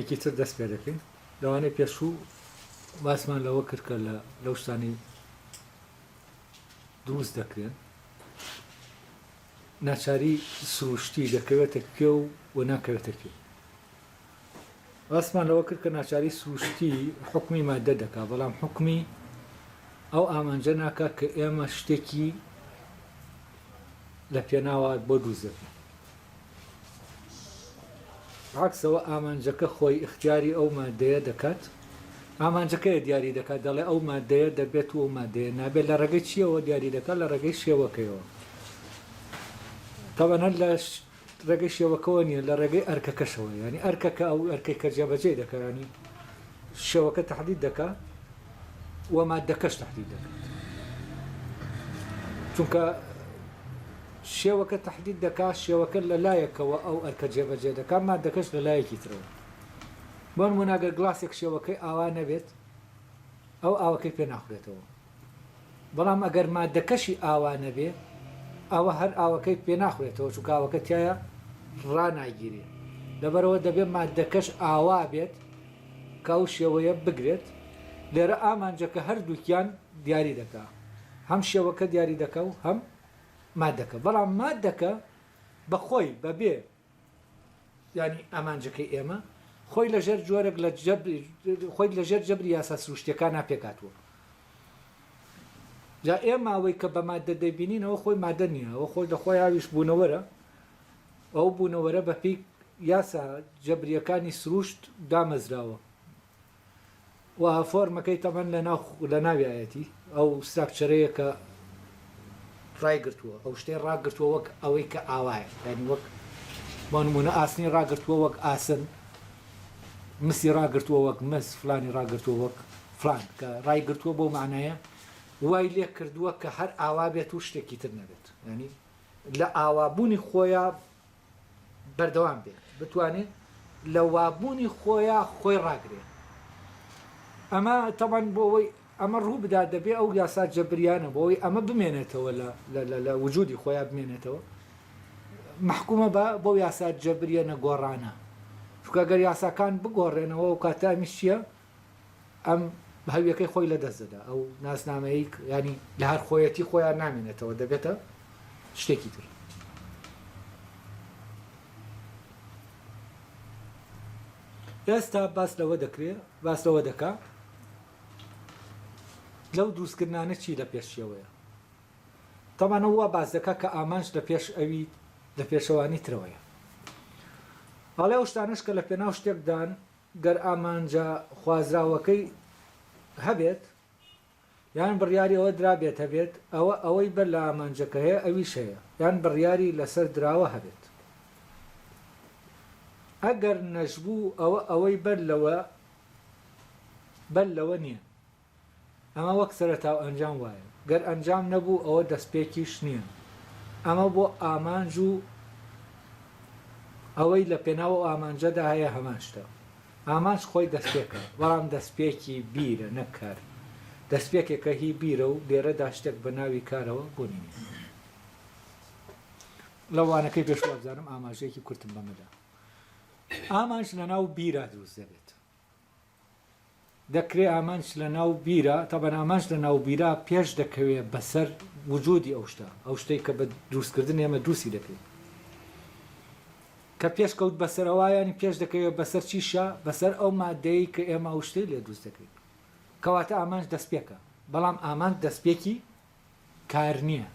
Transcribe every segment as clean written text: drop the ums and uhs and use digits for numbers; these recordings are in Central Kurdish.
شتێکی تر دەست پێ دەکەین لەوانەیە پێشوو باسمان لەوە کرد کە لەو شتانی دروست دەکرێن ناچاری سروشتی دەکەوێتە کوێ و ناکەوێتە کوێ باسمان لەوە کرد کە ناچاری سروشتی حکمی مادە دەکا بەڵام حکمی ئەو ئامانجە ناکات کە ئێمە شتێکی لە پێناوە بۆ دروست دەکەین عکسەوە ئامانجەکە خۆی اختیاری ئەو مادەیە دەکات ئامانجەکەی دیاری دەکات دەڵێ ئەو مادەیە دەبێت و مادەیە نابێت لە ڕێگەی چیەوە دیاری دەکات لە ڕێگەی شێوەکەیەوە تەوانەت لە ڕێگەی شێوەکەەوە نییە لە ڕێگەی ئەرکەکەشەوە ینی ئەرکەکە ئەو ئەرکەی کە جێبەجێ دەکەانی شێوەکە تەحدید دەکات و مادەکەش تەحدید دەکات چونکە شێوەکە تەحدید دەکات شێوەکە لە لایەکەوە ئەو ئەرکە جێبەجێ دەکات مادەکەش لە لایەکی ترەوە بۆ نمونەگەر گڵاسێک شێوەکەی ئاوا نەبێت ئەو ئاوەکەی پێ ناخورێتەوە بەڵام ئەگەر مادەکەشی ئاوا نەبێ ئەوە هەر ئاوەکەی پێ ناخورێتەوە چونکە ئاوەکە تایە ڕناگیرێ لەبەرەوە دەبێت مادەکەش ئاوا بێت کە ئەو شێوەیە بگرێت لێرە ئامانجەکە هەردووکیان دیاری دەکات هەم شێوەکە دیاری دەکە و هەم مادەکە بەڵام مادەکە بەخۆی بەبێ ینی ئامانجەکەی ئێمە خۆی لەژێر جۆرەك لە خۆی لەژێر جەبری یاسا سروشتیەکان ناپێکاتوە جا ئێمە ئەوەی کە بە مادە دەبینینەوە خۆی مادە نییە ئەوە خۆی دەخۆی هاویش بوونەوەرە ئەو بوونەوەرە بە پێی یاسا جەبریەکانی سروشت دامەزراوە و فۆرمەکەی تەمەەن لە ناویایەتی ئەو ستراکچەرەیە کە ڕایگرتووە ئەو شتەی ڕاگرتووە وەک ئەوەی کە ئاوایە ینی وەک بۆ نمونە ئاسنی ڕاگرتووە وەک ئاسن مسی ڕاگرتووە وەک مس فلانی ڕاگرتووە وەک فلان کە ڕایگرتووە بۆ معنایە وای لێ کردووە کە هەر ئاوا بێت و شتێکی تر نەبێت ینی لە ئاوابوونی خۆیان بەردەوام بێت بتوانێت لە وابوونی خۆیان خۆی ڕاگرێت ئەمە تەمان بۆ ئەوەی ئەمە ڕوو بدا دەبێ ئەو یاسا جەبریانە بۆەوەی ئەمە بمێنێتەوە لە وجودی خۆیان بمێنێتەوە محکومە بە بۆ یاسا جەبریە نەگۆڕانە چونکە گەر یاساکان بگۆڕێنەوە و کاتامیش چییە ئەم هەویەکەی خۆی لە دەست دەدا ئەو ناسنامەیە ینی لە هەر خۆیەتی خۆیان نامێنێتەوە دەبێتە شتێکی تر ئێستا باس لەوە دەکرێت باس لەوە دەکا لەو دروستکردانە چی لە پێشیەوەیە تەمانەوە باس دەکا کە ئامانج لە پێش ئەوی لە پێشەوانی ترەوەیە هەڵێ ئەو شتانش کە لە پێناو شتێکدان گەر ئامانجە خوازراوەکەی هەبێت یان بڕیاری ئەوە درابێت هەبێت ئەوەی بەر لە ئامانجەکە هەیە ئەویش هەیە یان بڕیاری لەسەر دراوە هەبێت ئەگەر نەشبوو ئەوەی بەر لەوە نییە ئەمە وەک سەرەتاو ئەنجام وایە گەر ئەنجام نەبوو ئەوە دەستپێکیش نییە ئەمە بۆ ئامانج و ئەوەی لە پێناوە ئامانجەدا هەیە هەمان شتە ئامانج خۆی دەستپێکە بەڵام دەستپێکی بیرە نەکار دەستپێکێکە هی بیرە و لێرەدا شتێک بە ناوی کارەوە بوونی لەوانەکەی پێشوە بزانم ئاماژەیەکی کورتم بەمەدا ئامانج لە ناو بیرە دروست دەبێت دەکرێت ئامانج لە ناو بیرە تەبەن ئامانج لە ناو بیرە پێش دەکەوێت بەسەر وجودی ئەو شتە ئەو شتەی کە بە دروستکردن ئێمە دروستی دەکەیت کە پێش کەوت بەسەرەوایانی پێش دەکەوێت بەسەر چیشە بەسەر ئەو مادەی کە ئێمە ئەو شتەی لێ دروست دەکەیت کەواتە ئامانج دەستپێکە بەڵام ئامانج دەستپێکی کار نییە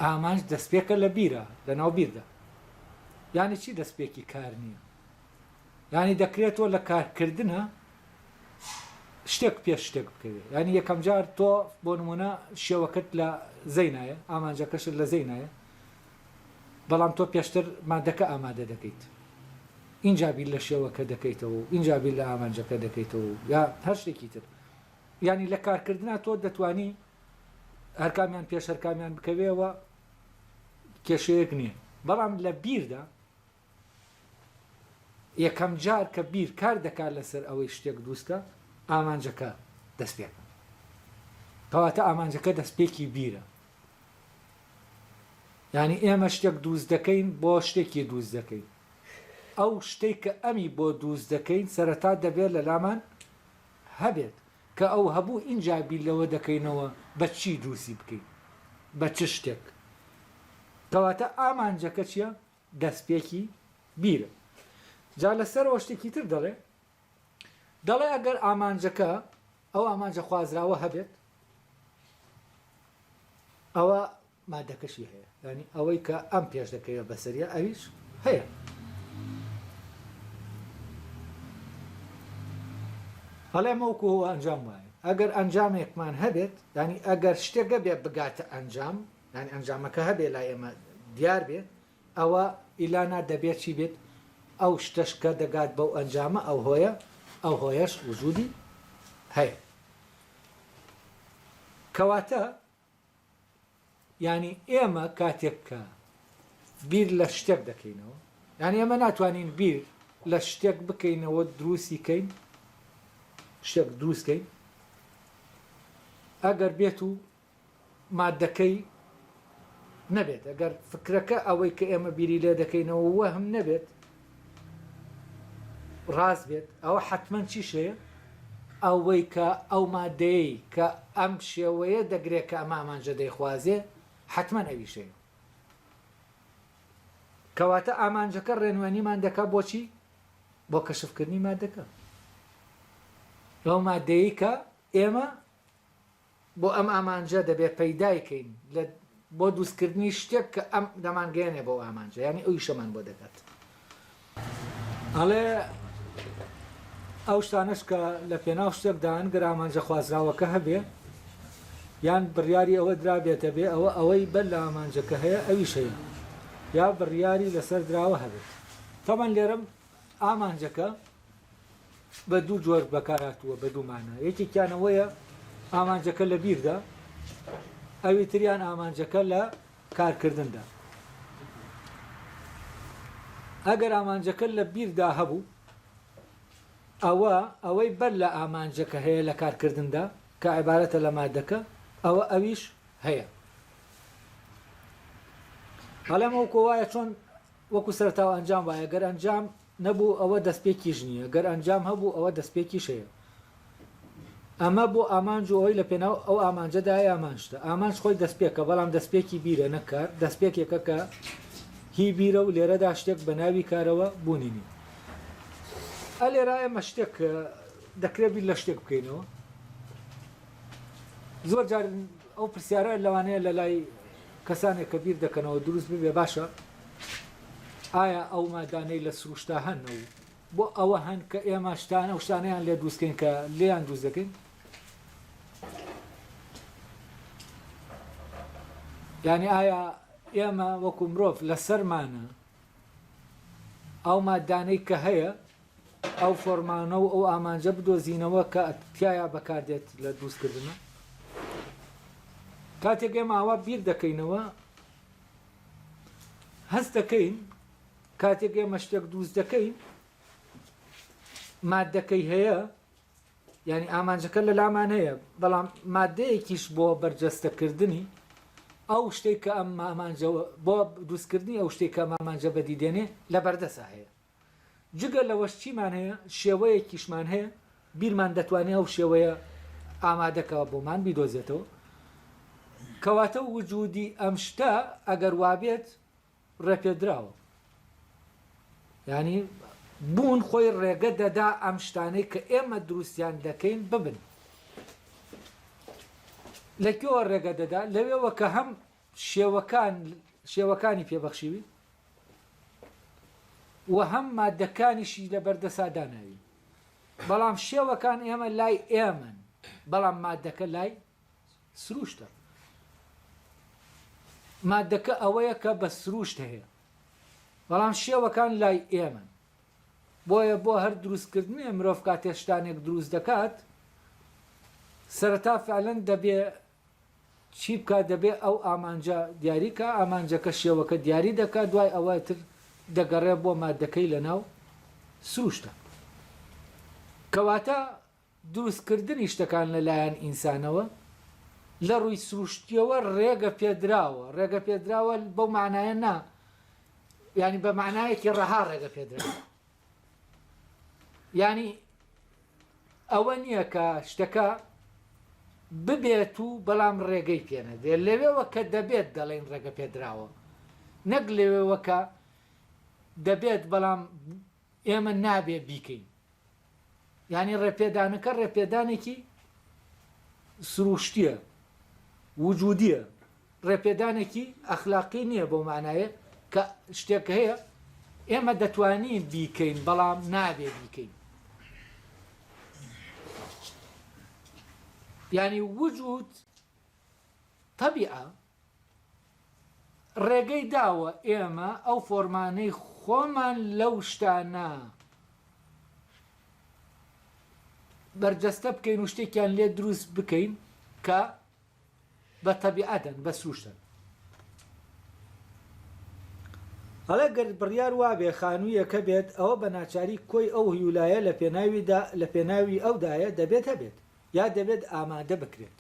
ئامانج دەستپێکە لە بیرە لە ناو بیردا یانی چی دەستپێکی کار نییە ینی دەکرێتەوە لە کارکردنە شتێک پێش شتێک بکەوێت ینی یەکەم جار تۆ بۆ نمونە شێوەکەت لە زەینایە ئامانجەکەشت لە زەینایە بەڵام تۆ پێشتر مادەکە ئامادە دەکەیت اینجابی لە شێوەکە دەکەیتەوە اینجابی لە ئامانجەکە دەکەیتەوە یا هەر شتێکی تر ینی لە کارکردنا تۆ دەتوانی هەرکامیان پێش هەرکامیان بکەوێەوە کێشەیەک نییە بەڵام لە بیردا یەکەم جار کە بیر کار دەکات لەسەر ئەوەی شتێک دروستکە ئامانجەکە دەستپێکە کەواتە ئامانجەکە دەستپێکی بیرە ینی ئێمە شتێک دروست دەکەین بۆ شتێکی دروست دەکەین ئەو شتێک کە ئەمی بۆ دروست دەکەین سەرەتا دەبێت لە لامان هەبێت کە ئەو هەبوو ئینجا بیلەوە دەکەینەوە بە چی دروستی بکەین بە چ شتێک کەواتە ئامانجەکە چییە دەستپێکی بیرە جا لەسەرەوە شتێکی تر دەڵێ ئەگەر ئامانجەکە ئەو ئامانجە خوازراوە هەبێت ئەوە مادەکەشی هەیە ینی ئەوەی کە ئەم پێش دەکەوێت بەسەریە ئەویش هەیە هەڵێ مەوکو ئەنجام وایە ئەگەر ئەنجامێکمان هەبێت ینی ئەگەر شتێکە بێ بگاتە ئەنجام ینی ئەنجامەکە هەبێ لای ئێمە دیار بێت ئەوە ئیلانا دەبێت چی بێت ئەو شتەشکە دەگات بەو ئەنجامە ئەو هۆیە ئەو هۆیەش وجودی هەیە کەواتە ینی ئێمە کاتێک کە بیر لە شتێک دەکەینەوە ینی ئێمە ناتوانین بیر لە شتێک بکەینەوە دروستیکەین شتێک دروستکەین ئەگەر بێت و مادەکەی نەبێت ئەگەر فکرەکە ئەوەی کە ئێمە بیری لێ دەکەینەوە وەهم نەبێت ڕاست بێت ئەوە حتمەن چیشەیە ئەوەی کە ئەو مادەیە کە ئەم شێوەیە دەگرێت کە ئەمامانجە دەیخوازێ حتمەن ئەویشەیە کەواتە ئامانجەکە ڕێنوێنیمان دەکات بۆچی بۆ کەشفکردنی مادەکە لەو مادەیە کە ئێمە بۆ ئەم ئامانجە دەبێت پەیدایکەین بۆ دروستکردنی شتێک کە ئەم دەمانگەێنێ بۆ ئامانجە ینی ئەوی شەمان بۆ دەکات ئەڵێ ئەو شتانش کە لە پێناو شتێکدان گەر ئامانجە خوازراوەکە هەبێ یان بڕیاری ئەوە درابێتە بێ ئەوە ئەوەی بەر لە ئامانجەکە هەیە ئەویش هەیە یا بڕیاری لەسەر دراوە هەبێت تەمان لێرەم ئامانجەکە بە دوو جۆر بەکارهاتووە بە دوومانە یەکێکیانەوەیە ئامانجەکە لە بیردا ئەوی تریان ئامانجەکە لە کارکردندا ئەگەر ئامانجەکە لە بیردا هەبوو ئەوەی بەر لە ئامانجەکە هەیە لە کارکردندا کە عیبارەتە لە مادەکە ئەوە ئەویش هەیە هەڵێم ئەو کۆوایە چۆن وەکو سەرتاوە ئەنجام وایە گەر ئەنجام نەبوو ئەوە دەستپێکیش نییە گەر ئەنجام هەبوو ئەوە دەستپێکیش هەیە ئەمە بۆ ئامانج و ئەوەی لە پێناو ئەو ئامانجەدای ئامانجتە ئامانج خۆی دەستپێکە بەڵام دەستپێکی بیرە نەکار دەستپێکێکە کە هی بیرە و لێرەدا شتێک بە ناوی کارەوە بوونینی لێرە ئێمە شتێک دەکرێت بیر لە شتێک بکەینەوە زۆر جار ئەو پرسیارە لەوانەیە لە لای کەسانێک کە بیر دەکەنەوە دروست ببێ باشە ئایا ئەو مادانەی لە سروشتا هەنەوە بۆ ئەوە هەن کە ئێمە شتانە و شتانەیان لێ دروستکەین کە لێیان دروست دەکەین یعنی ئایا ئێمە وەکو مرۆڤ لە سەرمانە ئەو مادانەی کە هەیە ئەو فۆرمانە و ئەو ئامانجە بدۆزینەوە کە تایە بەکاردێت لە دروستکردنە کاتێک ئێمە ئاوا بیر دەکەینەوە هەست دەکەین کاتێک ئێمە شتێک دروست دەکەین مادەکەی هەیە ینی ئامانجەکە لە لامان هەیە بەڵام مادەیەکیش بۆ بەرجەستەکردنی ئەو شتێک کە ئەم ئامانجەوە بۆ دروستکردنی ئەو شتێک کە ئامانجە بەدیدێنێ لە بەردەسا هەیە جگە لەوەش چیمان هەیە شێوەیەکیشمان هەیە بیرمان دەتوانێت ئەو شێوەیە ئامادەکەوە بۆمان بیدۆزێتەوە کەواتە وجودی ئەم شتە ئەگەر وابێت ڕێپێدراوە ینی بوون خۆی ڕێگە دەدا ئەم شتانەی کە ئێمە دروستیان دەکەین ببن لەکوێوە ڕێگە دەدا لەوێوە کە هەم شێوەکانی پێبەخشیوی و هەم مادەکانیشی لە بەردەساداناوی بەڵام شێوەکان ئێمە لای ئێمن بەڵام مادەکە لای سروشتە مادەکە ئەوەیە کە بە سروشت هەیە بەڵام شێوەکان لای ئێمن بۆیە بۆ هەر دروستکردنی مرۆڤ کاتێ شتانێک دروست دەکات سەرەتا فعلەن دەبێ چی بکات دەبێ ئەو ئامانجە دیاریکە ئامانجەکە شێوەکە دیاری دەکات دوای ئەوەتر دەگەڕێ بۆ مادەکەی لە ناو سروشتە کەواتە دروستکردنی شتەکان لەلایەن ئینسانەوە لە ڕووی سروشتیەوە ڕێگە پێدراوە بەو معنایە نا ینی بە معنایەکی ڕەها ڕێگە پێدرا ینی ئەوە نییە کە شتەکە ببێت و بەڵام ڕێگەی پێنەدێت لەوێەوە کە دەبێت دەڵێن ڕێگە پێدراوە نەک لەوێەوە کە دەبێت بەڵام ئێمە نابێ بیکەین ینی ڕێپێدانەکە ڕێپێدانێکی سروشتیە وجودیە ڕێپێدانێکی ئەخلاقی نییە بۆ معنایە کە شتێک هەیە ئێمە دەتوانین بیکەین بەڵام نابێ بیکەین ینی وجود طبیعە ڕێگەی داوە ئێمە ئەو فۆرمانەی خۆمان لەو شتانە بەرجەستە بکەین و شتێکیان لێ دروست بکەین کە بە تەبیعەتن بە سروشتن هەڵە گەر بڕیار وابێ خانوویەکە بێت ئەوە بە ناچاری کۆی ئەو هیولایە لە پێناوی ئەودایە دەبێت هەبێت یا دەبێت ئامادە بکرێت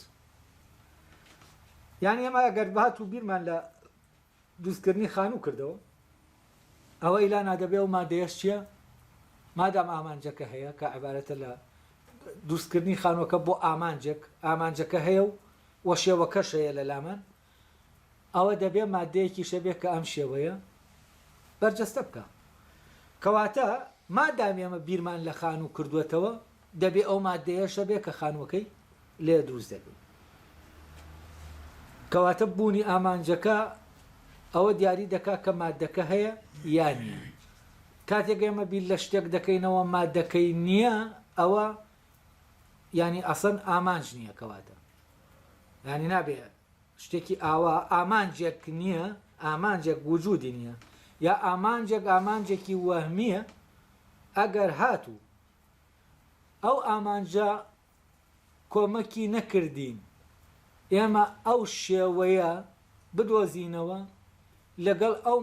یانی ئەمە ئەگەر بات و بیرمان لە دروستکردنی خانوو کردەوە ئەوە ئیلا نادەبێ و مادەیەش چییە مادام ئامانجەکە هەیە کە عیبارەتە لە دروستکردنی خانووەکە بۆ ئامانجەکە هەیە و شێوەکەش هەیە لە لامان ئەوە دەبێ مادەیەکی شەبێت کە ئەم شێوەیە بەرجەستە بکە کەواتە مادام ئێمە بیرمان لە خانوو کردوێتەوە دەبێ ئەو مادەیە شەبێ کە خانووەکەی لێ دروست دەبێت کەواتە بوونی ئامانجەکە ئەوە دیاری دەکا کە مادەکە هەیە یان نییە کاتێک ئێمە بیر لە شتێک دەکەینەوە مادەکەی نییە ئەوە ینی ئەسەن ئامانج نییە کەواتە ینی نابێ شتێکی ئاوا ئامانجێک نییە ئامانجێک وجودی نییە یا ئامانجێکی وەهمیە ئەگەر هاتوو ئەو ئامانجە کۆمەکی نەکردین ئێمە ئەو شێوەیە بدۆزینەوە لەگەڵ ئەو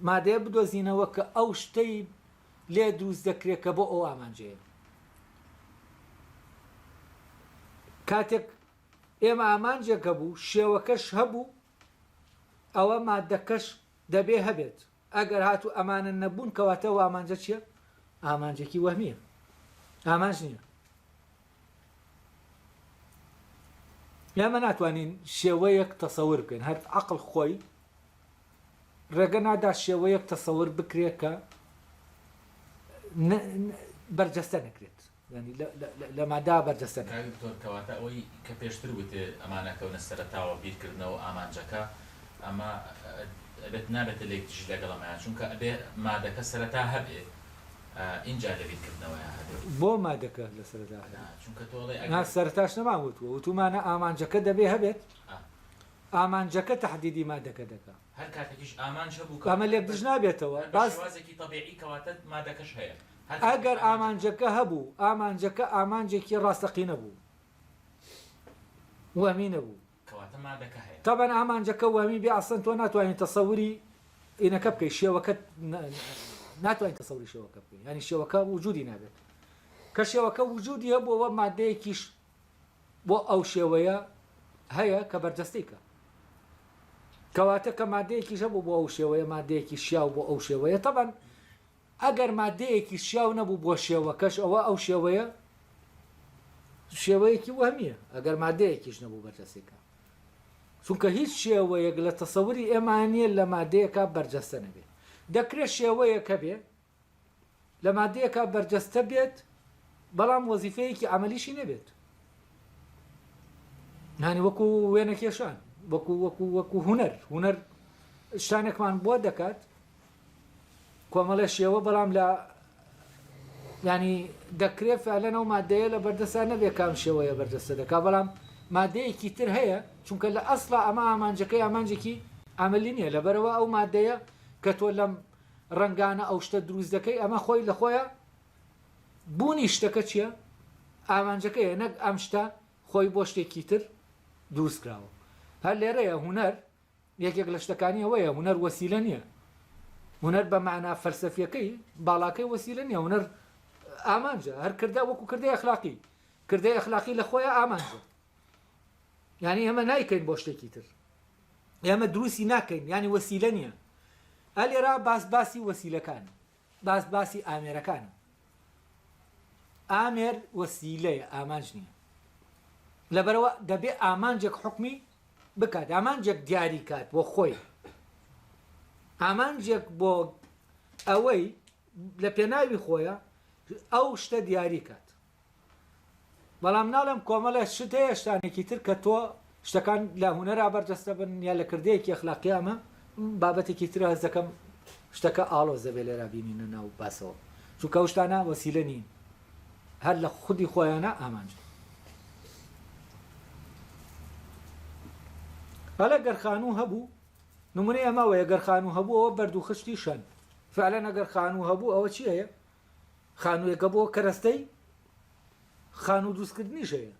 مادەیە بدۆزینەوە کە ئەو شتەی لێ دروست دەکرێت کە بۆ ئەو ئامانجەیە کاتێک ئێمە ئامانجێکە بوو شێوەکەش هەبوو ئەوە مادەکەش دەبێ هەبێت ئەگەر هاتوو ئەمانە نەبوون کەواتە ئەو ئامانجە چییە ئامانجێکی وەهمیە ئامانج نییە ئێمە ناتوانین شێوەیەک تەسەور بکەین هەر عەقڵ خۆی ڕێگە نادا شێوەیەک تەسەور بکرێت کە بەرجەستە نەکرێت لە مادا بەرجەستە کەواتە ئەوەی کە پێشتر وتێ ئەمانەکەونە سەرەتاوە بیرکردنەوە ئامانجەکە ئەمە ئەبێت نابێتە لێک دژ لەگەڵەمەیان چونکە ئەبێ مادەکە سەرەتا هەبێ اینجا لە بیرکردنەوەیە هەبێت بۆ مادەکە لە سەرەتا چونکە تۆڵێ سەرتاش نەماوتوە وتومانە ئامانجەکە دەبێ هەبێت ئامانجەکە تەحدیدی مادەکە دەکات هەر کاتێکیش ئامانج هەبوو ئەمە لێک دژ نابێتەوە باشوازێکی تەبیعی کەواتە مادەکەش هەیە ئەگەر ئامانجەکە هەبوو ئامانجەکە ئامانجێکی ڕاستەقینە بوو وەمی نەبوو کەواتە مادەکە هەیە تەبەن ئامانجەکە وەمی بێ ئەسڵەن تۆ ناتوانین تەسەوری ئینەکە بکەی شێوەکە ناتوانین تەسەوری شێوەکە بکەین ینی شێوەکە وجودی نابێت کە شێوەکە وجودی هەبووەوە مادەیەکیش بۆ ئەو شێوەیە هەیە کە بەرجەستەیکە کەواتە کە مادەیەکیش هەبوو بۆ ئەو شێوەیە مادەیەکی شیاو بۆ ئەو شێوەیە تەبەن ئەگەر مادەیەکی شیاو نەبوو بۆ شێوەکەش ئەوە ئەو شێوەیەکی وەهمیە ئەگەر مادەیەکیش نەبوو بەرجەستەیکە چونکە هیچ شێوەیەک لە تەسەوری ئێمانیە لە مادەیەکە بەرجەستە نەبێت دەکرێت شێوەیەکە بێ لە مادەیەکە بەرجەستە بێت بەڵام وەزیفەیەکی عەمەلیشی نەبێت هانی وەکو وێنە کێشان وەکو هونەر شتانێکمان بۆ دەکات کۆمەڵە شێوە بەڵام لە ینی دەکرێت فعلەن ئەو مادەیە لە بەردەستا نەبێ کام شێوەیە بەردەستە دەکات بەڵام مادەیەکی تر هەیە چونکە لە ئەسڵا ئەمە ئامانجەکەی ئامانجێکی ئەمەلی نییە لەبەرەوە ئەو مادەیە کە تۆ لەم ڕەنگانە ئەو شتە دروست دەکەی ئەمە خۆی لە خۆیە بوونی شتەکە چییە ئامانجەکەیە نەک ئەم شتە خۆی بۆ شتێکی تر دروست کراوە هەر لێرەیە هونەر یەکێک لە شتەکانی ئەوەیە هونەر وەسیلە نییە هونەر بە معنا فەلسەفیەکەی باڵاکەی وەسیلە نییە هونەر ئامانجە هەر کردا وەکو کردەی ئەخلاقی کردەی ئەخلاقی لە خۆیە ئامانجە یعنی ئەمە نایکەین بۆ شتێکی تر ئێمە دروستی ناکەین ینی وەسیلە نییە ئە لێرا باسی وەسیلەکان باسی ئامێرەکانە ئامێر وەسیلەیە ئامانج نییە لەبەرەوە دەبێ ئامانجێک حکمی بکات ئامانجێک دیاری کات بۆ خۆی ئامانجێک بۆ ئەوەی لە پێناوی خۆیە ئەو شتە دیاری کات بەڵام ناڵم کۆمەڵە شت هەیە شتانێکی تر کە تۆ شتەکان لە هونەرا بەرجەستە بن یا لە کردەیەکی ئەخلاقیامە بابەتێکی تر هەز دەکەم شتەکە ئاڵۆزە بێ لێرا بینینە ناو باسەوە چونکە ئەو شتانە وەسیلە نین هەر لە خودی خۆیانە ئامانج هەلە گەرخانوو هەبوو نمونەی ئەمەوەیە گەرخانوو هەبوو ئەوە بەرد و خشتی شەن فعلەن ئەگەر خانوو هەبوو ئەوە چی هەیە خانوویەکە بۆ کەرەستەی خانوو دروستکردنیش هەیە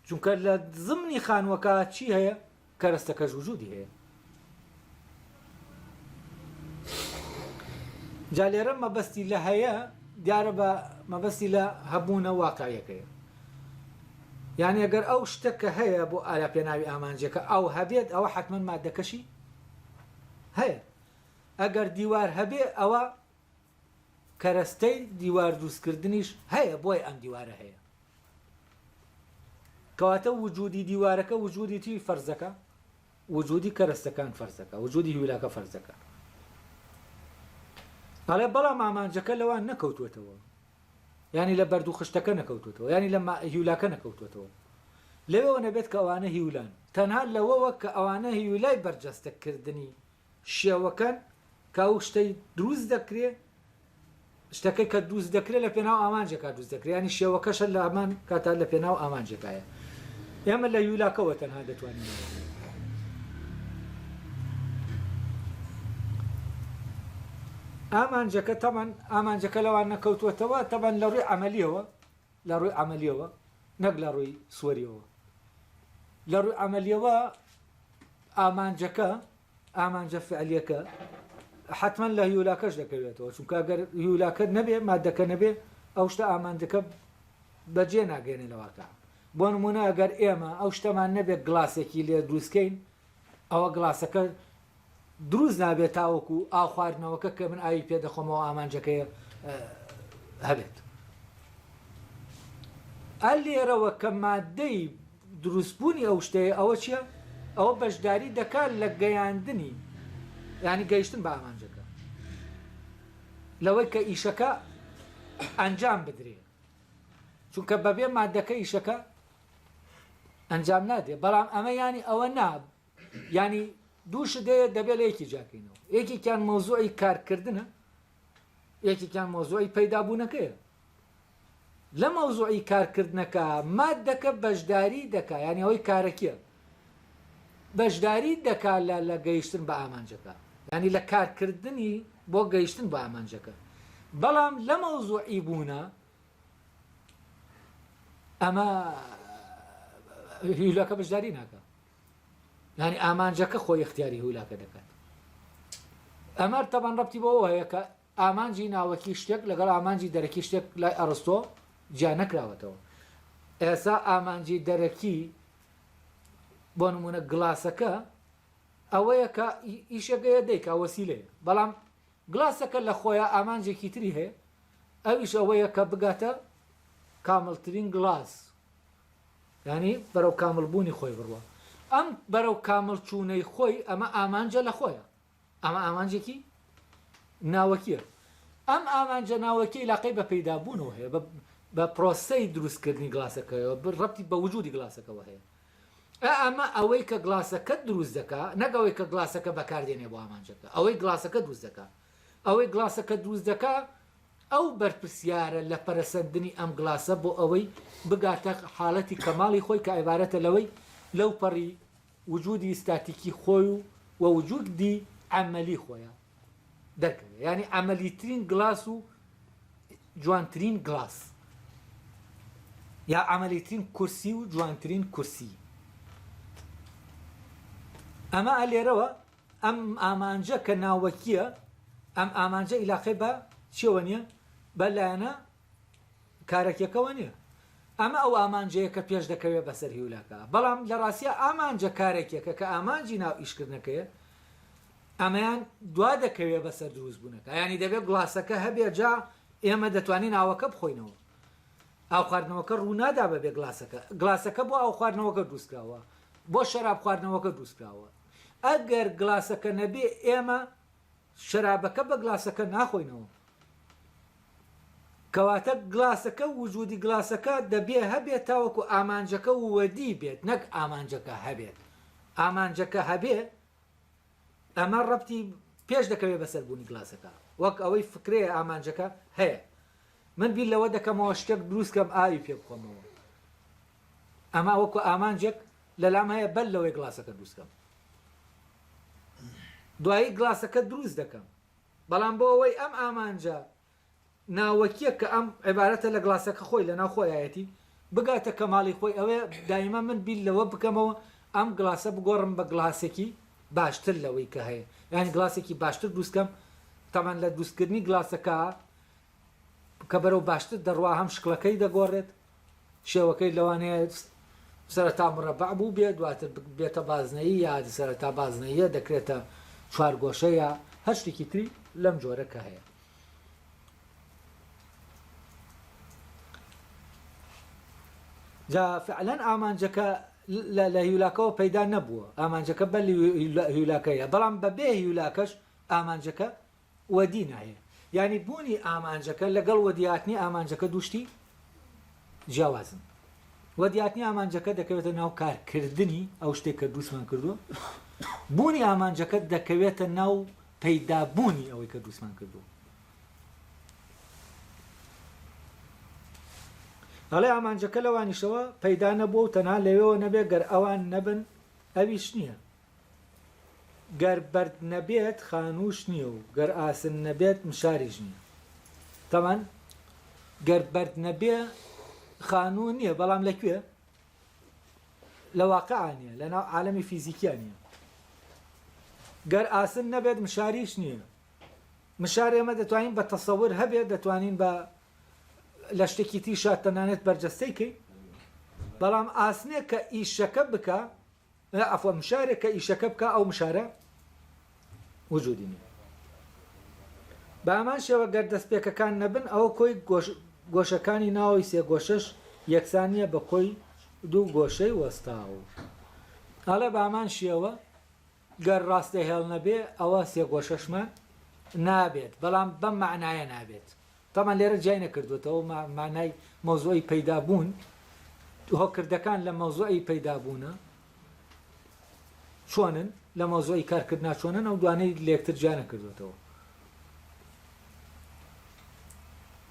چونکە لە زمنی خانووەکە چی هەیە کەرەستەکەش وجودی هەیە جا لێرە مەبەستی لە هەیە دیارە بە مەبەستی لە هەبوونە واقعیەکەیە یعنی ئەگەر ئەو شتەکە هەیە بۆ ئایا پێناوی ئامانجەکە ئەو هەبێت ئەوە حتمما مادەکەشی هەیە ئەگەر دیوار هەبێ ئەوە کەرەستەی دیوار دروستکردنیش هەیە بۆی ئەم دیوارە هەیە کەواتە وجودی دیوارەکە وجودی تی فەرزەکە وجودی کەرەستەکان فەرزەکە وجودی هیولاکە فەرزەکە هەڵێ بەڵام ئامانجەکە لەوان نەکەوتوێتەوە ینی لە بەرد و خشتەکە نەکەوتوێتەوە ینی لە هیولاکە نەکەوتوێتەوە لەوێەوە نەبێت کە ئەوانە هیولان تەنها لەوەوە کە ئەوانە هیولای بەرجەستەکردنی شێوەکەن کە ئەو شتەی دروست دەکرێت شتەکەی کە دروست دەکرێت لە پێناو ئامانجێکا دروست دەکرێت ینی شێوەکەشە لە ئامان کاتا لە پێناو ئامانجێکایە ئێمە لە هیولاکەوە تەنها دەتوانین ئامانجەکە تەمان ئامانجەکە لەوان نەکەوتوێتەوە تەبەن لە ڕووی عەمەلیەوە نەک لە ڕووی سوەریەوە لە ڕووی عەمەلیەوە ئامانجە فعلیەکە حتمما لە هیولاکەش دەکەوێتەوە چونکە ئەگەر هیولاکە نەبێ مادەکە نەبێ ئەو شتە ئامانجەکە بەجێ ناگەێنێ لە واقع بۆ نمونە ئەگەر ئێمە ئەو شتەمان نەبێت گڵاسێکی لێ دروستکەین ئەوە گڵاسەکە دروست نابێت تاوەکو ئاو خواردنەوەکە کە من ئاوی پێدەخۆمەوە ئامانجەکەی هەبێت ئە لێرەوە کە مادەی دروستبوونی ئەو شتەیە ئەوە چییە؟ ئەوە بەشداری دەکات لە گەیاندنی ینی گەیشتن بە ئامانجەکە لەوەی کە ئیشەکە ئەنجام بدرێت چونکە بەبێ مادەکە ئیشەکە ئەنجام نادێت بەڵام ئەمە ینی ئەوە ناب ینی دووش دەبێت لە یەکی جاکەینەوە یەکێکیان مۆزوعی کارکردنە یەکێکیان مۆزوعی پەیدابوونەکەیە لە مۆزوعی کارکردنەکە مادەکە بەشداری دەکا ینی ئەوەی کارەکیە بەشداری دەکا لە گەیشتن بە ئامانجەکە ینی لە کارکردنی بۆ گەیشتن بە ئامانجەکە بەڵام لە مۆزوعی بوونە ئەمە هیولاکە بەشداری ناکە ینی ئامانجەکە خۆی اختیاری هیولاکە دەکات ئەمە تەبەن ڕەبتی بەوە هەیە کە ئامانجی ناوەکی شتێک لەگەڵ ئامانجی دەرەکی شتێک لای ئەرستۆ جیا نەکراوەتەوە ئێستا ئامانجی دەرەکی بۆ نمونە گڵاسەکە ئەوەیە کە ئیشەکەیە دەیکا وەسیلەیە بەڵام گڵاسەکە لە خۆیە ئامانجێکی تری هەیە ئەویش ئەوەیە کە بگاتە کاملترین گڵاس ینی بەرەو کاملبوونی خۆی بڕوە ئەم بەرەو کامل چوونەی خۆی ئەمە ئامانجە لە خۆیە ئەمە ئامانجێکی ناوەکیە ئەم ئامانجە ناوەکی علاقەی بە پەیدابوونەوە هەیە بە پرۆسەی دروستکردنی گڵاسەکەیەوە ڕەبتی بە وجودی گڵاسەکەەوە هەیە ئەمە ئەوەی کە گڵاسەکە دروست دەکا نەگەوەی کە گڵاسەکە بەکاردێنێ بۆ ئامانجەکە ئەوەی گڵاسەکە دروست دەکا ئەوەی گڵاسەکە دروست دەکا ئەو بەرپرسیارە لە پەرەسەندنی ئەم گڵاسە بۆ ئەوەی بگاتە حاڵەتی کەماڵی خۆی کە عیبارەتە لەوەی لەو پەڕی وجودی ئستاتیکی خۆی و وجودی عەمەلی خۆیە دەکەوێت ینی عەمەلیترین گڵاس و جوانترین گڵاس یا عەمەلیترین کورسی و جوانترین کورسی ئەمە ئەلێرەوە ئەم ئامانجە کە ناوەکیە ئەم ئامانجە عیلاقەی بە چیەوە نییە بە لایەنە کارەکیەکەەوە نییە ئەمە ئەو ئامانجەیە کە پێش دەکەوێت بەسەر هیولاکە بەڵام لە ڕاستیە ئامانجە کارێکێکە کە ئامانجی ناو ئیشکردنەکەیە ئەمەیان دوا دەکەوێت بەسەر دروست بوونەکە ینی دەبێت گڵاسەکە هەبێ جا ئێمە دەتوانین ئاوەکە بخۆینەوە ئاو خواردنەوەکە ڕوونادا بەبێ گڵاسەکە بۆ ئاو خواردنەوەکە دروستکراوە بۆ شەراب خواردنەوەکە دروستکراوە ئەگەر گڵاسەکە نەبێ ئێمە شەرابەکە بە گڵاسەکە ناخۆینەوە کەواتە گڵاسەکە وجودی گڵاسەکە دەبێ هەبێت تاوەکو ئامانجەکە وەدی بێت نەک ئامانجەکە هەبێت ئامانجەکە هەبێ ئەمە ڕەبتی پێش دەکەوێت بەسەر بوونی گڵاسەکە وەک ئەوەی فکرێ ئامانجەکە هەیە من بیر لەوە دەکەمەوە شتێک دروستکەم ئاوی پێ بخۆمەوە ئەمە وەکو ئامانجێک لەلام هەیە بەل لەوەی گڵاسەکە دروستکەم دوایی گڵاسەکە دروست دەکەم بەڵام بۆ ئەوەی ئەم ئامانجە ناوەکیە کە ئەم عیبارەتە لە گڵاسەکە خۆی لە ناو خۆیەتی بگاتە کەماڵی خۆی ئەوێ دایما من بیر لەوە بکەمەوە ئەم گڵاسە بگۆڕم بە گڵاسێکی باشتر لەوەی کە هەیە یعنی گڵاسێکی باشتر دروستکەم تەمان لە دروستکردنی گڵاسەکە کە بەرەو باشتر دەڕوا هەم شکلەکەی دەگۆڕێت شێوەکەی لەوانەیە سەرەتا مڕەبع بوو بێت دواتر بێتە بازنەیی یا سەرەتا بازنەیە دەکرێتە چوارگۆشەیە هەر شتێکی تری لەم جۆرەکە هەیە جا فعلا ئامانجەکە لە هیولاکەوە پەیدا نەبووە ئامانجەکە بەر هیولاکەیە بەڵام بەبێ هیولاکەش ئامانجەکە وەدی نایە یعنی بوونی ئامانجەکە لەگەڵ وەدیاتنی ئامانجەکە دوشتی جیاوازن وەدیاتنی ئامانجەکە دەکەوێتە ناو کارکردنی ئەو شتێک کە دروستمان کردووە بوونی ئامانجەکە دەکەوێتە ناو پەیدابوونی ئەوەی کە دروستمان کردووە هەڵێ ئامانجەکە لەوانیشەوە پەیدا نەبووە و تەنها لەوێەوە نەبێت گەر ئەوان نەبن ئەویش نییە گەر بەرد نەبێت خانوش نییە و گەر ئاسن نەبێت مشاریش نییە تەمان گەر بەرد نەبێ خانوو نییە بەڵام لەکوێ لە واقعانیە لە ناو عالەمی فیزیکیانە گەر ئاسن نەبێت مشاریش نییە مشار ئێمە دەتوانین بە تەسەور هەبێت دەتوانین بە لە شتێکی تیشە تەنانێت بەرجەستەیکەی بەڵام ئاسنێک کە ئیشەکە بکە ئەفوە مشارێک کە ئیشەکە بکە ئەو مشارە وجودی نیە بە ئەمان شێوە گەر دەستپێکەکان نەبن ئەوە کۆی گۆشەکانی ناوی سێ گۆشەش یەکسانیە بە کۆی دوو گۆشەی وەستاوە هەڵە بە ئەمان شێوە گەر ڕاستە هێڵ نەبێ ئەوە سێ گۆشەشمان نابێت بەڵام بەم معنایە نابێت تەمان لێرە جای نەکردوێتەوە مانای مەوزوعی پەیدابوون هۆکردەکان لە مەوزوعی پەیدابوونە چۆنن لە مەوزوعی کارکردنا چۆنن ئەو دوانەی لێکتر جا نەکردوێتەوە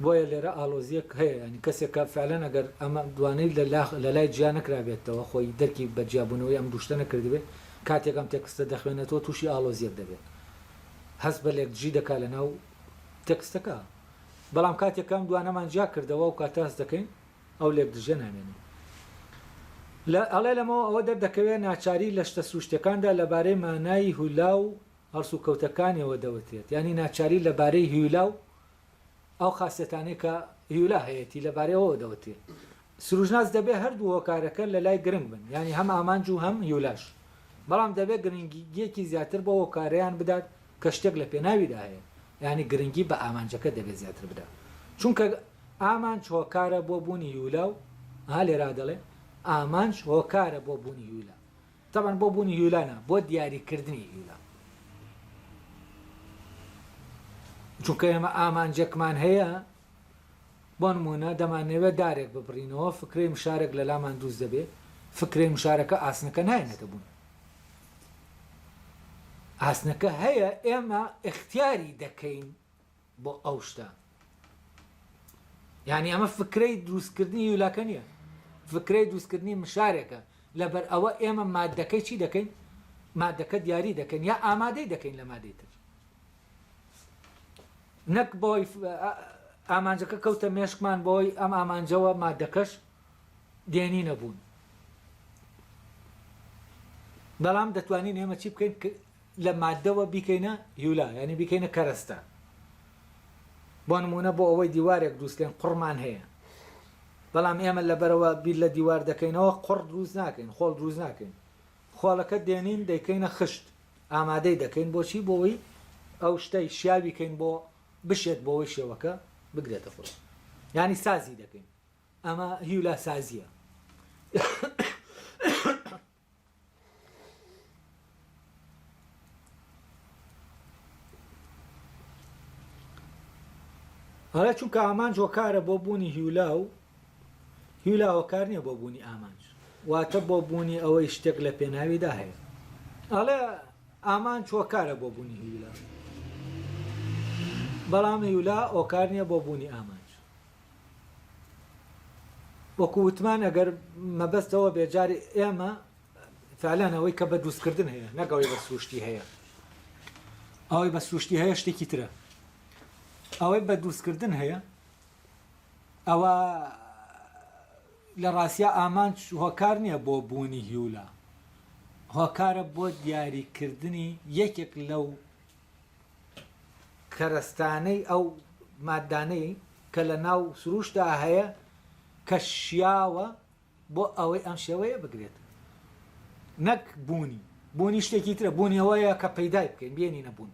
بۆیە لێرە ئالۆزیەک هەیە ینی کەسێک کە فعلەن ئەگەر ئەمە دوانەی لە لای جیا نەکرابێتەوە خۆی دەرکی بەجیابوونەوەی ئەم دوشتە نەکردبێت کاتێکم تێکستە دەخوێنێتەوە تووشی ئالۆزیەک دەبێت هەست بە لێکجی دەکا لە ناو تێکستەکە بەڵام کاتێکم دوانەمان جیا کردەوە و کاتە هەست دەکەین ئەو لێک دژە نامێنین ئەڵێ لەمەوە ئەوە دەردەکەوێت ناچاری لە شتە سروشتەکاندا لەبارەی مانای هولا و هەڵسو کەوتەکانیەوە دەوترێت ینی ناچاری لەبارەی هیولا و ئەو خاصێتانەی کە هیولا هەیەی لەبارەیەوە دەوترێت سروژناس دەبێت هەردوو هۆکارەکە لە لای گرنگ بن ینی هەم ئامانج و هەم هیولاش بەڵام دەبێت گرنگیەکی زیاتر بۆ هۆکارەیان بدات کە شتێک لە پێناویدا هەیە ینی گرنگی بە ئامانجەکە دەبێت زیاتر بدات چونکە ئامانج هۆکارە بۆ بوونی هیولا و ها لێرا دەڵێ ئامانج هۆکارە بۆ بوونی هیولا تەمان بۆ بوونی هیولانە بۆ دیاریکردنی هیولا چونکە ئێمە ئامانجێکمان هەیە بۆ نمونە دەمانەوێت دارێک ببڕینەوە فکرەی مشارێک لە لامان دروست دەبێت فکرەی مشارەکە ئاسنەکە نایەنێتە بوون ئاسنەکە هەیە ئێمە اختیاری دەکەین بۆ ئەو شتە یعنی ئەمە فکرەی دروستکردنی هیولاکە نییە فکرەی دروستکردنی مشارێکە لەبەر ئەوە ئێمە مادەکەی چی دەکەین مادەکە دیاری دەکەین یا ئامادەی دەکەین لە مادەی تر نەک بۆی ئامانجەکە کەوتە مێشکمان بۆی ئەم ئامانجەوە مادەکەش دێنی نەبوون بەڵام دەتوانین ئێمە چی بکەین لە مادەوە بیکەینە هیولا ینی بیکەینە کەرەستە بۆ نمونە بۆ ئەوەی دیوارێک دروستکەین قوڕمان هەیە بەڵام ئێمە لەبەرەوە بیر لە دیوار دەکەینەوە قڕ دروست ناکەین خۆڵ دروست ناکەین خۆڵەکە دێنین دەیکەینە خشت ئامادەی دەکەین بۆچی بۆەوەی ئەو شتەی شیاویکەین بۆ بشێت بۆەوەی شێوەکە بگرێتە فڕ ینی سازی دەکەین ئەمە هیولا سازیە هەڵە چونکە ئامانج هۆکارە بۆ بوونی هیولا هۆکار نییە بۆ بوونی ئامانج واتە بۆ بوونی ئەوەی شتێک لە پێناویدا هەیە ئەڵێ ئامانج هۆکارە بۆ بوونی هیولا بەڵام هیولا هۆکار نییە بۆ بوونی ئامانج وەکو وتمان ئەگەر مەبەستەوە بێجاری ئێمە فعلان ئەوەی کە بە دروستکردن هەیە نەگەڵی بە سروشتی هەیە ئەوەی بە سروشتی هەیە شتێکی ترە ئەوەی بە دروستکردن هەیە ئەوە لە ڕاستیا ئامانج هۆکار نییە بۆ بوونی هیولا هۆکارە بۆ دیاریکردنی یەکێک لەو کەرەستانەی ئەو مادانەی کە لە ناو سروشتا هەیە کە شیاوە بۆ ئەوەی ئەم شێوەیە بگرێت نەک بوونی شتێکی ترە بوونی ئەوەیە کە پەیدای بکەین بێنی نەبوون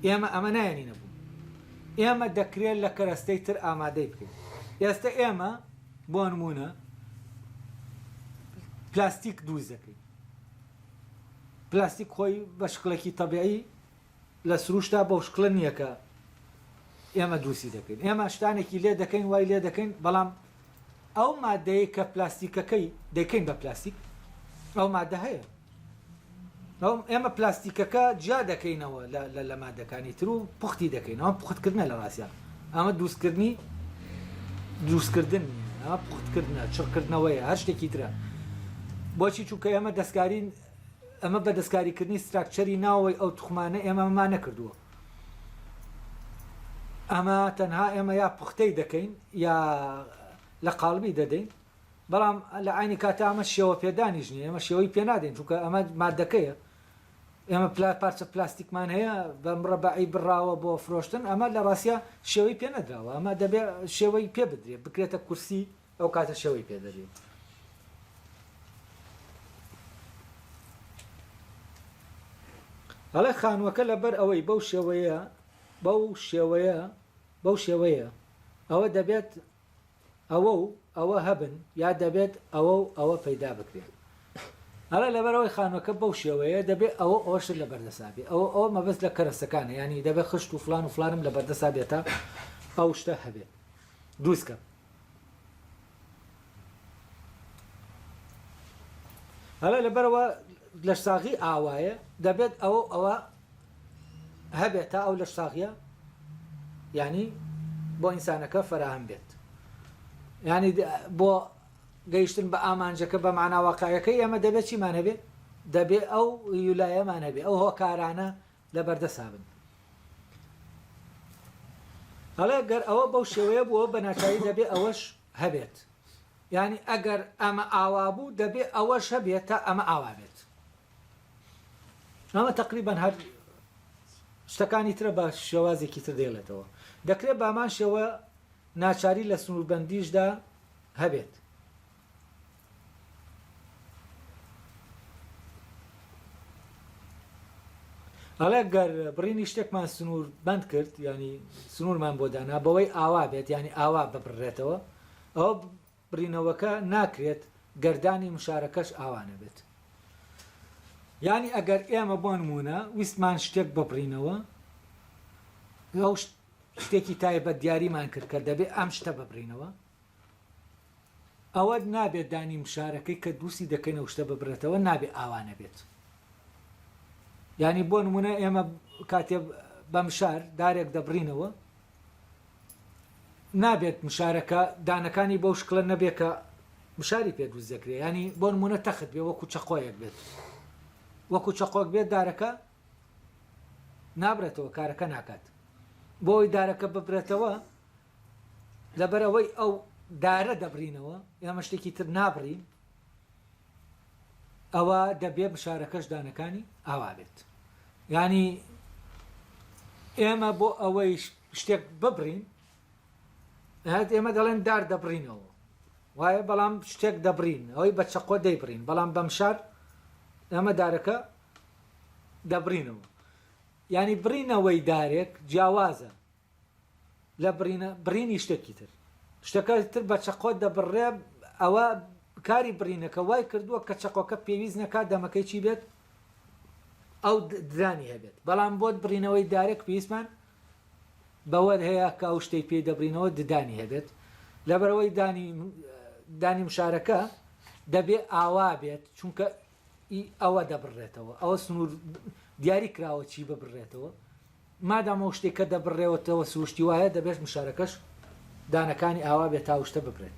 ئێمە ئەمە نایەنی نەبوون ئێمە دەکرێت لە کەرەستەی تر ئامادەی بکەین ئێستا ئێمە بۆ نمونە پلاستیک دروست دەکەین پلاستیک خۆی بە شکلێکی تەبیعی لە سروشتا بەو شکڵە نییە کە ئێمە دروستی دەکەین ئێمە شتانێکی لێ دەکەین وای لێ دەکەین بەڵام ئەو مادەیە کە پلاستیکەکەی دەکەین بە پلاستیک ئەو مادە هەیە ئێمە پلاستیکەکە جیا دەکەینەوە لە مادەکانی تر و پوختی دەکەینەوە پوختکردنە لە ڕاستیا ئەمە دروستکردن ئەمە پوختکردنە چڕکردنەوەیە هەر شتێکی ترە بۆچی چونکە ئێمە دەستکارین ئەمە بە دەستکاریکردنی ستراکچەری ناوەی ئەو توخمانە ئێمەمان نەکردووە ئەمە تەنها ئێمە یا پوختەی دەکەین یا لە قاڵبی دەدەین بەڵام لە عینی کاتە ئەمە شێوە پێدانیش نیە ئێمە شێوەی پێ نادەین چونکە ئەمە مادەکەیە ئێمە پارچە پلاستیکمان هەیە بە مربعی بڕاوە بۆ فرۆشتن ئەمە لە ڕاستیا شێوەی پێ نەدراوە ئەمە دەبێت شێوەی پێ بدرێت بکرێتە کورسی ئەو کاتە شێوەی پێ دەدرێت هەڵێ خانووەکە لەبەر ئەوەی بەو شێوەیە ئەوە دەبێت ئەوە هەبن یا دەبێت ئەوە پەیدا بکرێت هەڵە لەبەرەوەی خانووەکە بەو شێوەیە دەبێت ئەوەشت لە بەردەسابێت ئەوە مەبەست لە کەرەستەکانە ینی دەبێت خشت و فلان و فلانم لە بەردەسا بێتە ئەو شتە هەبێت دروستکە هەڵە لەبەرەوە لە ساغی ئاوایە دەبێت ئەوە هەبێتە ئەو لە ساغیە ینی بۆ ئینسانەکە فەراهم بێت ینی بۆ گەیشتن بە ئامانجەکە بە معناواقعەکەی ئەمە دەبێت چیمان هەبێت دەبێت ئەو یولایەمان هەبێت ئەو هۆکارانە لە بەردەسابن هەڵێ گەر ئەوە بەو شێوەیە بووە بە ناچاری دەبێت ئەوەش هەبێت ینی ئەگەر ئەمە ئاوا بوو دەبێت ئەوەش هەبێت تا ئەمە ئاوا بێت ئەمە تقریبان هەر شتەکانی ترە بە شێوازێکی تر دێڵێتەوە دەکرێت بامان شێوە ناچاری لە سنووربەندیشدا هەبێت هەڵێ گەر بڕینی شتێکمان سنوور بند کرد ینی سنوورمان بۆ دانا بەوەی ئاوا بێت ینی ئاوا ببڕێتەوە ئەوە بڕینەوەکە ناکرێت گەردانی مشارەکەش ئاوانە بێت ینی ئەگەر ئێمە بۆ نمونە ویستمان شتێک ببڕینەوە ئەو شتێکی تایبەت دیاریمان کرد کە دەبێت ئەم شتە ببڕینەوە ئەوە نابێت دانی مشارەکەی کە دووسی دەکەینەوە شتە ببرێتەوە نابێت ئاوانە بێت ینی بۆ نمونە ئێمە کاتێ بە مشار دارێک دەبڕینەوە نابێت مشارەکە دانەکانی بەو شکڵە نەبێت کە مشاری پێ دروست دەکرێت ینی بۆ نمونە تەخت بێ وەکو چەقۆیەک بێت وەکو چەقۆک بێت دارەکە نابرێتەوە کارەکە ناکات بۆی دارەکە ببرێتەوە لەبەرەوەی ئەو دارە دەبڕینەوە ئێمە شتێکی تر نابڕین ئەوە دەبێت مشارەکەش دانەکانی ئاوا بێت ینی ئێمە بۆ ئەوەی شتێک ببڕین ئێمە دەڵێن دار دەبڕینەوە وایە بەڵام شتێک دەبرین ئەوەی بە چەقۆ دەیبرین بەڵام بەم شار ئەمە دارەکە دەبرینەوە ینی برینەوەی دارێک جیاوازە لە برینی شتێکی تر شتەکە تر بە چەقۆ دەبڕێ ئەوە کاری برینەکە وای کردووە کە چەقۆکە پێویست نەکات دەمەکەی چی بێت ئەو درانی هەبێت بەڵام بۆت برینەوەی دارێک پێویستمان بەوە هەیە کە ئەو شتەی پێی دەبرینەوە ددانی هەبێت لەبەرەوەی دانی مشارەکە دەبێ ئاوا بێت چونکە ئەوە دەبڕێتەوە ئەوە سنوور دیاری کراوە چی ببڕێتەوە مادام ئەو شتێککە دەبڕێەوەتەوە سوشتی وایە دەبێت مشارەکەش دانەکانی ئاوا بێت تاوشتە ببرێت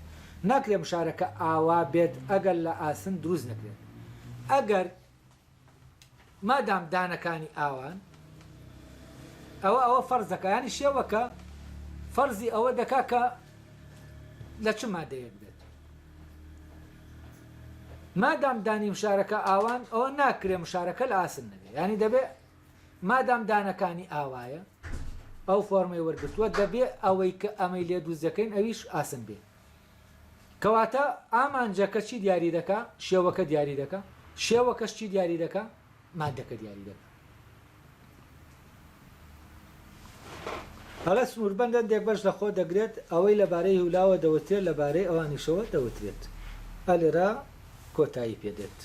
ناکرێ مشارەکە ئاوا بێت ئەگەر لە ئاسن دروست نەکرێت ئەگەر مادام دانەکانی ئاوان ئەوە فەرزەکە ینی شێوەکە فەرزی ئەوە دەکا کە لە چ مادەیەک بێت مادام دانی مشارەکە ئاوان ئەوە ناکرێ مشارەکە لە ئاسن نەبێت ینی دەبێت مادام دانەکانی ئاوایە ئەو فۆرمەی وەرگتووە دەبێت ئەوەی کە ئەمەی لێ دووزەکەین ئەویش ئاسن بێت کەواتە ئامانجەکە چی دیاری دەکا شێوەکە دیاری دەکا شێوەکەش چی دیاری دەکا مادەکە دیاری دەکا هەڵە سنووربەندە دێک بەش لە خۆ دەگرێت ئەوەی لەبارەی هولاوە دەوترێت لەبارەی ئەوانیشەوە دەوترێت ئەلێرا کۆتایی پێدێت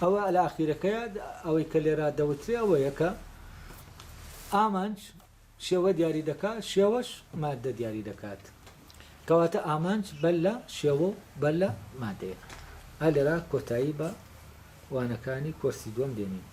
ئەوە لە ئاخیرەکەیە ئەوەی کە لێرا دەوترێ ئەوەیە کە ئامانج شێوە دیاری دەکات شێوەش مادە دیاری دەکات کەواتە ئامانج بەل لە شێوە بەل لە مادەیە ئەلێرا کۆتایی بە وانەکانی کۆرسی دووەم دێنین